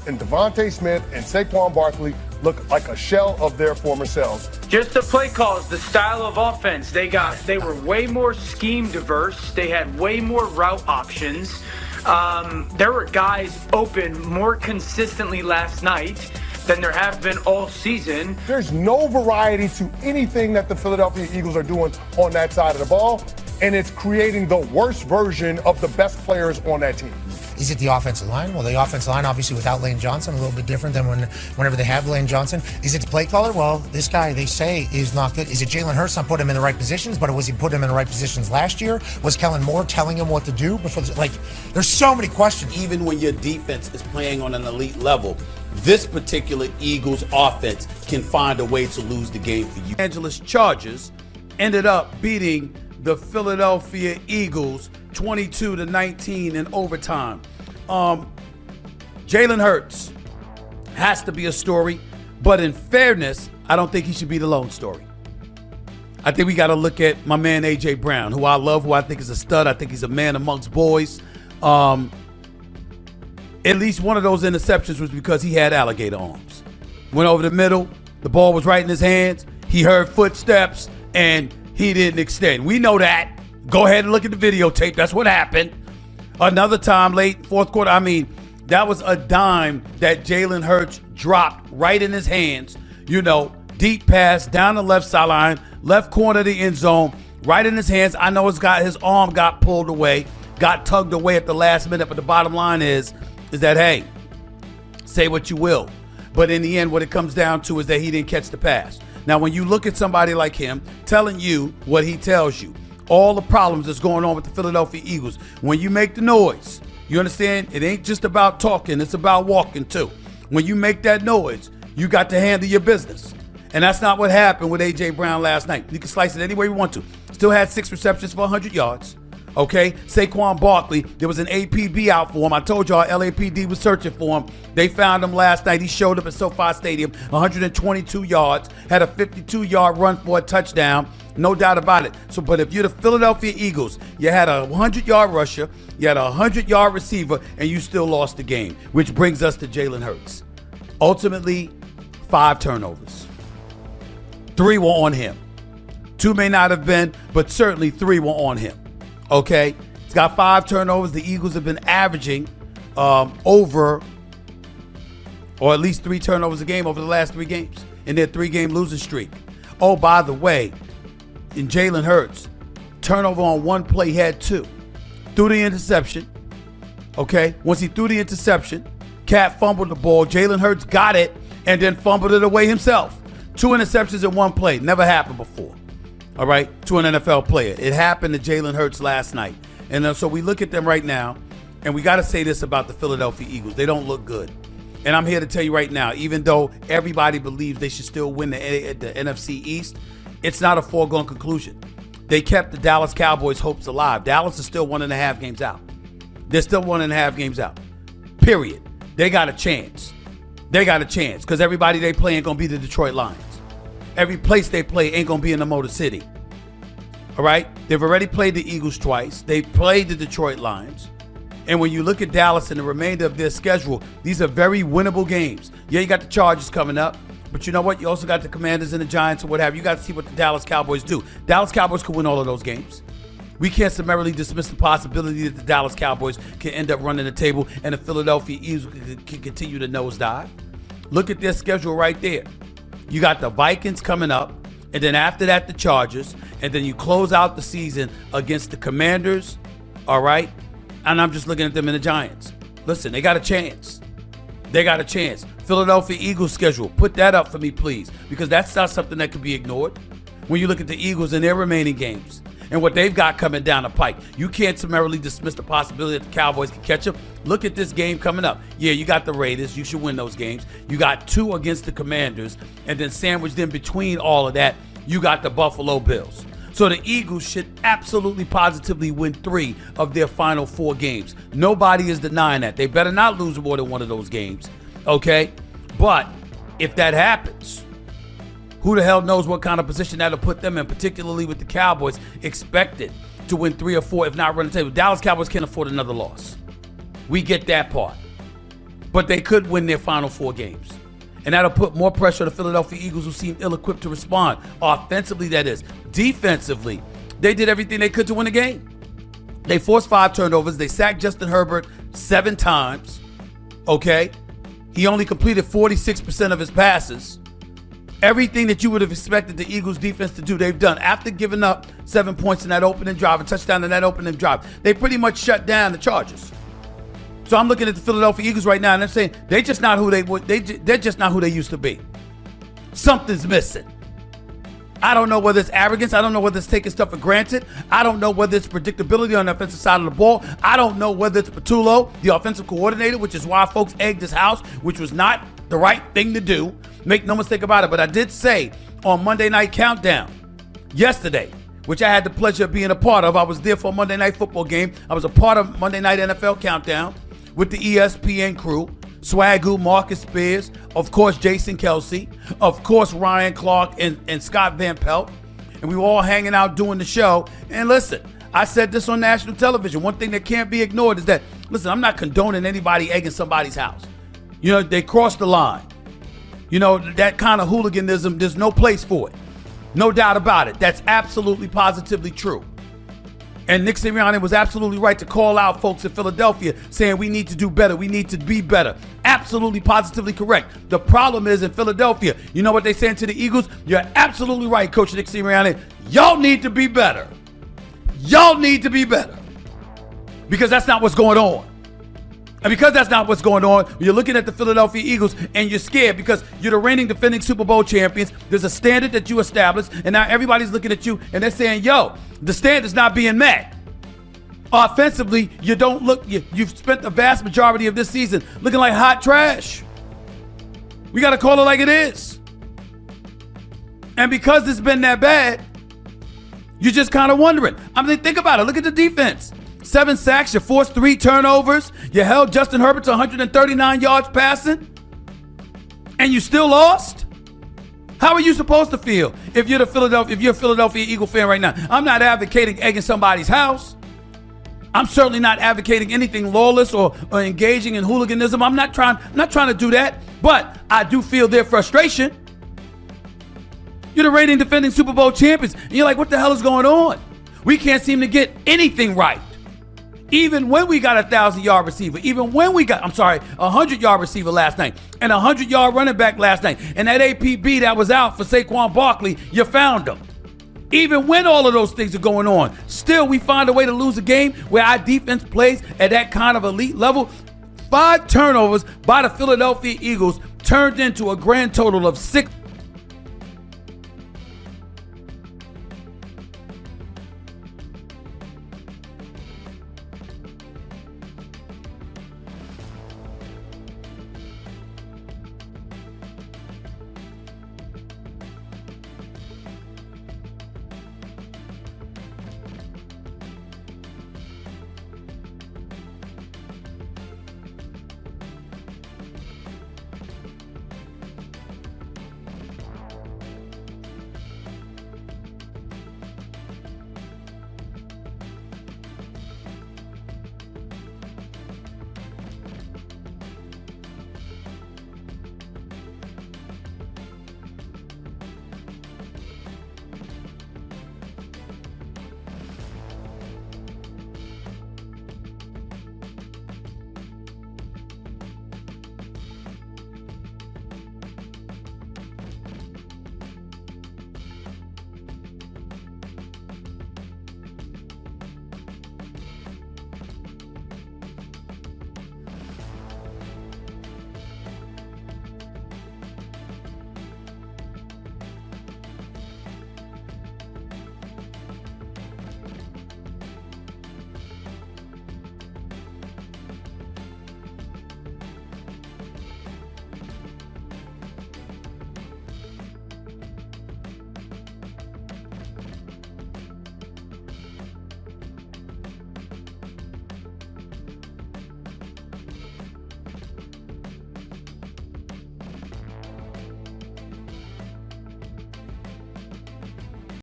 and Devontae Smith and Saquon Barkley look like a shell of their former selves. Just the play calls, the style of offense. They were way more scheme diverse. They had way more route options. There were guys open more consistently last night than there have been all season. There's no variety to anything that the Philadelphia Eagles are doing on that side of the ball, and it's creating the worst version of the best players on that team. Is it the offensive line? Well, the offensive line, obviously, without Lane Johnson, a little bit different than whenever they have Lane Johnson. Is it the play caller? Well, this guy, they say, is not good. Is it Jalen Hurts not putting him in the right positions? But was he putting him in the right positions last year? Was Kellen Moore telling him what to do before? There's so many questions. Even when your defense is playing on an elite level, this particular Eagles offense can find a way to lose the game for you. Angeles Chargers ended up beating the Philadelphia Eagles 22-19 in overtime. Jalen Hurts has to be a story, but in fairness, I don't think he should be the lone story. I think we got to look at my man A.J. Brown, who I love, who I think is a stud. I think he's a man amongst boys. At least one of those interceptions was because he had alligator arms. Went over the middle, the ball was right in his hands, he heard footsteps, and he didn't extend. We know that. Go ahead and look at the videotape. That's what happened. Another time late, fourth quarter, that was a dime that Jalen Hurts dropped right in his hands. Deep pass down the left sideline, left corner of the end zone, right in his hands. I know his arm got pulled away, got tugged away at the last minute, but the bottom line is that, hey, say what you will. But in the end, what it comes down to is that he didn't catch the pass. Now, when you look at somebody like him telling you what he tells you, all the problems that's going on with the Philadelphia Eagles, when you make the noise, you understand? It ain't just about talking, it's about walking too. When you make that noise, you got to handle your business. And that's not what happened with A.J. Brown last night. You can slice it any way you want to. Still had 6 receptions for 100 yards. Okay, Saquon Barkley, there was an APB out for him. I told y'all LAPD was searching for him. They found him last night. He showed up at SoFi Stadium, 122 yards, had a 52-yard run for a touchdown. No doubt about it. But if you're the Philadelphia Eagles, you had a 100-yard rusher, you had a 100-yard receiver, and you still lost the game, which brings us to Jalen Hurts. Ultimately, 5 turnovers. 3 were on him. 2 may not have been, but certainly 3 were on him. Okay, he's got 5 turnovers. The Eagles have been averaging over, or at least 3 turnovers a game over the last 3 games in their 3-game losing streak. Oh, by the way, in Jalen Hurts, turnover on 1 play, he had 2. Threw the interception. Okay, once he threw the interception, Cat fumbled the ball. Jalen Hurts got it and then fumbled it away himself. 2 interceptions in 1 play. Never happened before. All right, to an NFL player. It happened to Jalen Hurts last night. And so we look at them right now, and we got to say this about the Philadelphia Eagles. They don't look good. And I'm here to tell you right now, even though everybody believes they should still win the NFC East, it's not a foregone conclusion. They kept the Dallas Cowboys' hopes alive. Dallas is still 1.5 games out. They're still 1.5 games out. Period. They got a chance. They got a chance because everybody they play ain't going to be the Detroit Lions. Every place they play ain't going to be in the Motor City. All right? They've already played the Eagles twice. They've played the Detroit Lions. And when you look at Dallas and the remainder of their schedule, these are very winnable games. Yeah, you got the Chargers coming up. But you know what? You also got the Commanders and the Giants or what have you. You got to see what the Dallas Cowboys do. Dallas Cowboys could win all of those games. We can't summarily dismiss the possibility that the Dallas Cowboys can end up running the table and the Philadelphia Eagles can continue to nosedive. Look at their schedule right there. You got the Vikings coming up, and then after that, the Chargers, and then you close out the season against the Commanders, all right? And I'm just looking at them and the Giants. Listen, they got a chance. They got a chance. Philadelphia Eagles schedule, put that up for me, please, because that's not something that can be ignored. When you look at the Eagles and their remaining games and what they've got coming down the pike, you can't summarily dismiss the possibility that the Cowboys can catch them. Look at this game coming up. Yeah, you got the Raiders. You should win those games. You got 2 against the Commanders, and then sandwiched in between all of that, you got the Buffalo Bills. So the Eagles should absolutely positively win 3 of their final 4 games. Nobody is denying that. They better not lose more than one of those games, okay? But if that happens, who the hell knows what kind of position that'll put them in, particularly with the Cowboys expected to win 3 or 4, if not run the table. Dallas Cowboys can't afford another loss. We get that part. but they could win their final 4 games. And that'll put more pressure on the Philadelphia Eagles, who seem ill-equipped to respond. Offensively, that is. Defensively, they did everything they could to win the game. They forced 5 turnovers. They sacked Justin Herbert 7 times. Okay? He only completed 46% of his passes. Everything that you would have expected the Eagles defense to do, they've done. After giving up 7 points in that opening drive, a touchdown in that opening drive, they pretty much shut down the Chargers. So I'm looking at the Philadelphia Eagles right now, and I'm saying they're just not who they're just not who they used to be. Something's missing. I don't know whether it's arrogance. I don't know whether it's taking stuff for granted. I don't know whether it's predictability on the offensive side of the ball. I don't know whether it's Patullo, the offensive coordinator, which is why folks egged his house, which was not the right thing to do. Make no mistake about it. But I did say on Monday Night Countdown yesterday, which I had the pleasure of being a part of. I was there for a Monday Night Football game. I was a part of Monday Night NFL Countdown with the ESPN crew. Swagoo, Marcus Spears, of course, Jason Kelsey, of course, Ryan Clark and Scott Van Pelt. And we were all hanging out doing the show. And listen, I said this on national television. One thing that can't be ignored is that, listen, I'm not condoning anybody egging somebody's house. You know, they crossed the line. You know, that kind of hooliganism, there's no place for it. No doubt about it. That's absolutely, positively true. And Nick Sirianni was absolutely right to call out folks in Philadelphia saying we need to do better. We need to be better. Absolutely, positively correct. The problem is in Philadelphia, you know what they saying to the Eagles? You're absolutely right, Coach Nick Sirianni. Y'all need to be better. Y'all need to be better. Because that's not what's going on. And because that's not what's going on, you're looking at the Philadelphia Eagles and you're scared because you're the reigning defending Super Bowl champions. There's a standard that you established, and now everybody's looking at you and they're saying, yo, the standard's not being met. Offensively, you don't look, you've spent the vast majority of this season looking like hot trash. We got to call it like it is. And because it's been that bad, you're just kind of wondering. I mean, think about it. Look at the defense. 7 sacks, you forced 3 turnovers, you held Justin Herbert to 139 yards passing, and you still lost? How are you supposed to feel if you're a Philadelphia Eagle fan right now? I'm not advocating egging somebody's house. I'm certainly not advocating anything lawless or engaging in hooliganism. I'm not trying to do that, but I do feel their frustration. You're the reigning defending Super Bowl champions, and you're like, what the hell is going on? We can't seem to get anything right. Even when we got a 1,000-yard receiver, even when we got, 100-yard receiver last night, and a 100-yard running back last night, and that APB that was out for Saquon Barkley, you found him. Even when all of those things are going on, still we find a way to lose a game where our defense plays at that kind of elite level. 5 turnovers by the Philadelphia Eagles turned into a grand total of 6